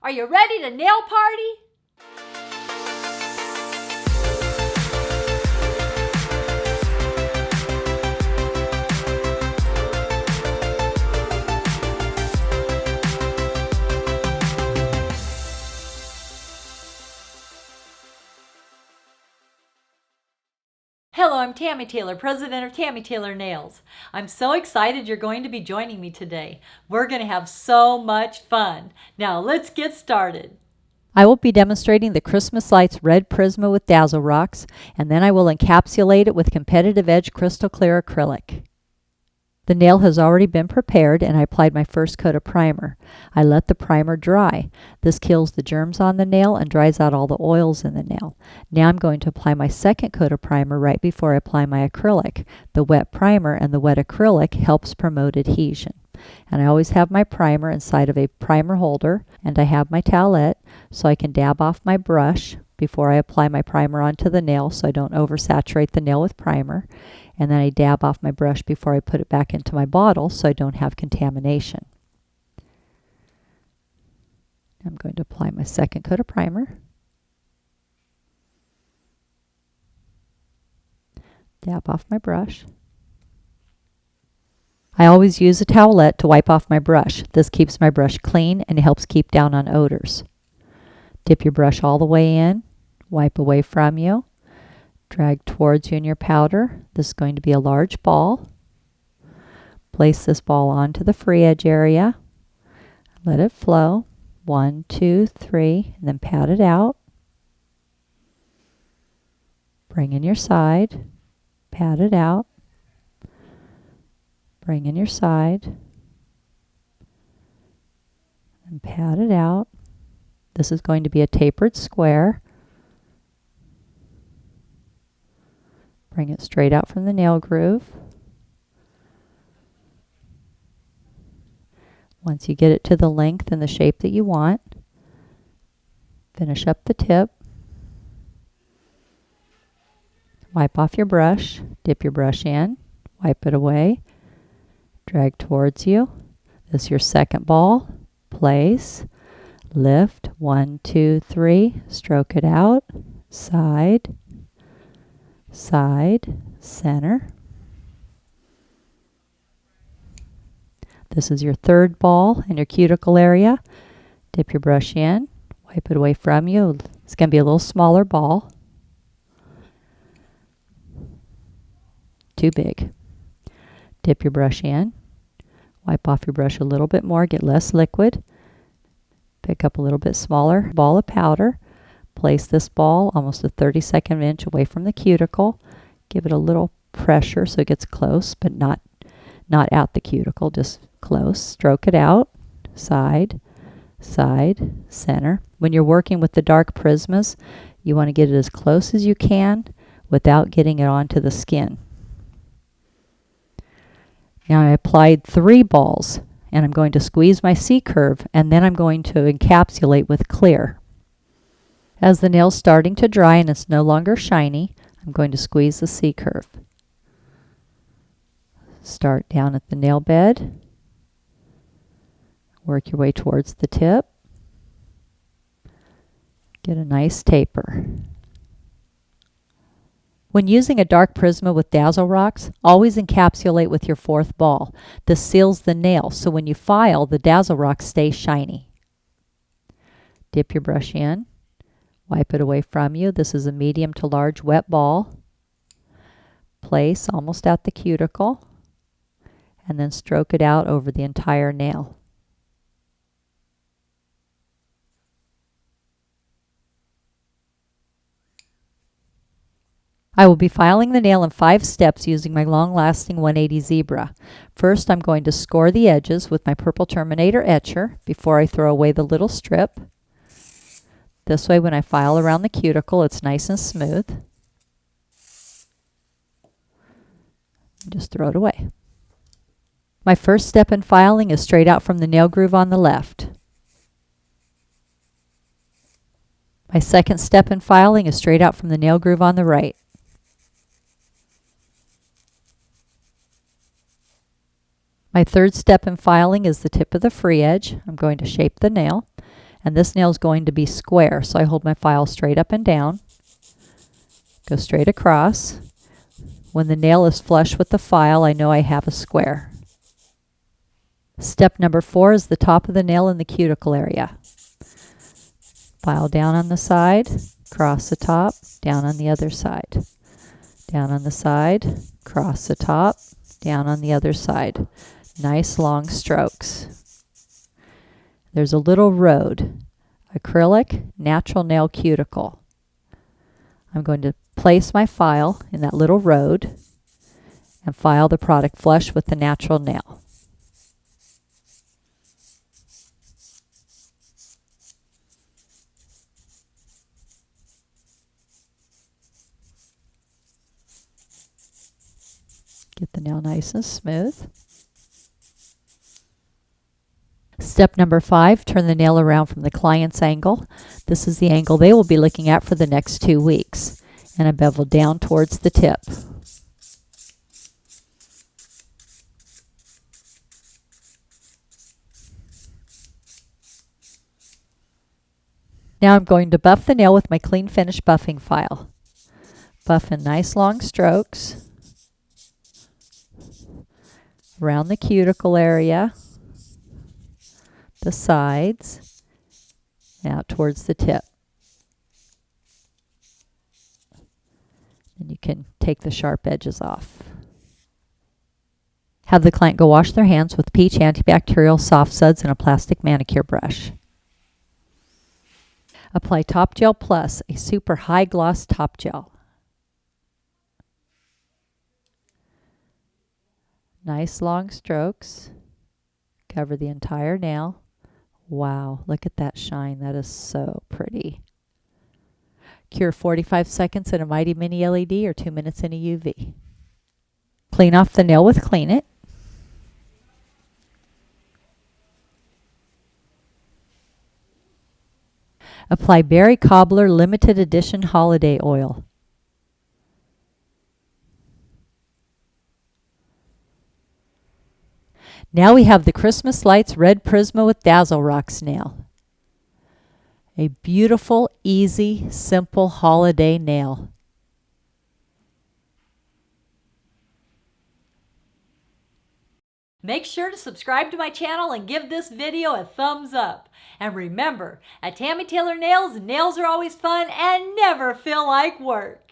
Are you ready to nail party? Hello, I'm Tammy Taylor, president of Tammy Taylor Nails. I'm so excited you're going to be joining me today. We're going to have so much fun. Now let's get started. I will be demonstrating the Christmas Lights Red Prizma with Dazzle Rocks, and then I will encapsulate it with Competitive Edge Crystal Clear Acrylic. The nail has already been prepared and I applied my first coat of primer. I let the primer dry. This kills the germs on the nail and dries out all the oils in the nail. Now I'm going to apply my second coat of primer right before I apply my acrylic. The wet primer and the wet acrylic helps promote adhesion. And I always have my primer inside of a primer holder, and I have my towelette so I can dab off my brush before I apply my primer onto the nail so I don't oversaturate the nail with primer. And then I dab off my brush before I put it back into my bottle so I don't have contamination. I'm going to apply my second coat of primer. Dab off my brush. I always use a towelette to wipe off my brush. This keeps my brush clean and helps keep down on odors. Dip your brush all the way in, wipe away from you. Drag towards you in your powder. This is going to be a large ball. Place this ball onto the free edge area. Let it flow. 1, 2, 3, and then pat it out. Bring in your side. Pat it out. Bring in your side. And pat it out. This is going to be a tapered square. Bring it straight out from the nail groove. Once you get it to the length and the shape that you want, finish up the tip. Wipe off your brush, dip your brush in, wipe it away, drag towards you. This is your second ball. Place, lift, 1, 2, 3, stroke it out, side, side, center. This is your third ball in your cuticle area. Dip your brush in, wipe it away from you. It's going to be a little smaller ball. Too big. Dip your brush in, wipe off your brush a little bit more, get less liquid. Pick up a little bit smaller ball of powder. Place this ball almost a 32nd inch away from the cuticle. Give it a little pressure so it gets close, but not out the cuticle, just close. Stroke it out, side, side, center. When you're working with the dark Prizmas, you want to get it as close as you can without getting it onto the skin. Now I applied 3 balls, and I'm going to squeeze my C-curve, and then I'm going to encapsulate with clear. As the nail's starting to dry and it's no longer shiny, I'm going to squeeze the C-curve. Start down at the nail bed. Work your way towards the tip. Get a nice taper. When using a dark Prizma with Dazzle Rocks, always encapsulate with your 4th ball. This seals the nail, so when you file, the Dazzle Rocks stay shiny. Dip your brush in. Wipe it away from you. This is a medium to large wet ball. Place almost at the cuticle, and then stroke it out over the entire nail. I will be filing the nail in 5 steps using my long-lasting 180 Zebra. First, I'm going to score the edges with my Purple Terminator etcher before I throw away the little strip. This way, when I file around the cuticle, it's nice and smooth. Just throw it away. My first step in filing is straight out from the nail groove on the left. My second step in filing is straight out from the nail groove on the right. My third step in filing is the tip of the free edge. I'm going to shape the nail. And this nail is going to be square, so I hold my file straight up and down, go straight across. When the nail is flush with the file, I know I have a square. Step number 4 is the top of the nail in the cuticle area. File down on the side, cross the top, down on the other side. Down on the side, cross the top, down on the other side. Nice long strokes. There's a little road, acrylic, natural nail cuticle. I'm going to place my file in that little road and file the product flush with the natural nail. Get the nail nice and smooth. Step number 5, turn the nail around from the client's angle. This is the angle they will be looking at for the next 2 weeks. And I bevel down towards the tip. Now I'm going to buff the nail with my clean finish buffing file. Buff in nice long strokes around the cuticle area, the sides, and out towards the tip. And you can take the sharp edges off. Have the client go wash their hands with peach antibacterial soft suds and a plastic manicure brush. Apply Top Gel Plus, a super high gloss top gel. Nice long strokes. Cover the entire nail. Wow, look at that shine. That is so pretty. Cure 45 seconds in a Mighty Mini LED or 2 minutes in a UV. Clean off the nail with Clean It. Apply Berry Cobbler Limited Edition Holiday Oil. Now we have the Christmas Lights Red Prizma with Dazzle Rocks nail. A beautiful, easy, simple holiday nail. Make sure to subscribe to my channel and give this video a thumbs up. And remember, at Tammy Taylor Nails, nails are always fun and never feel like work.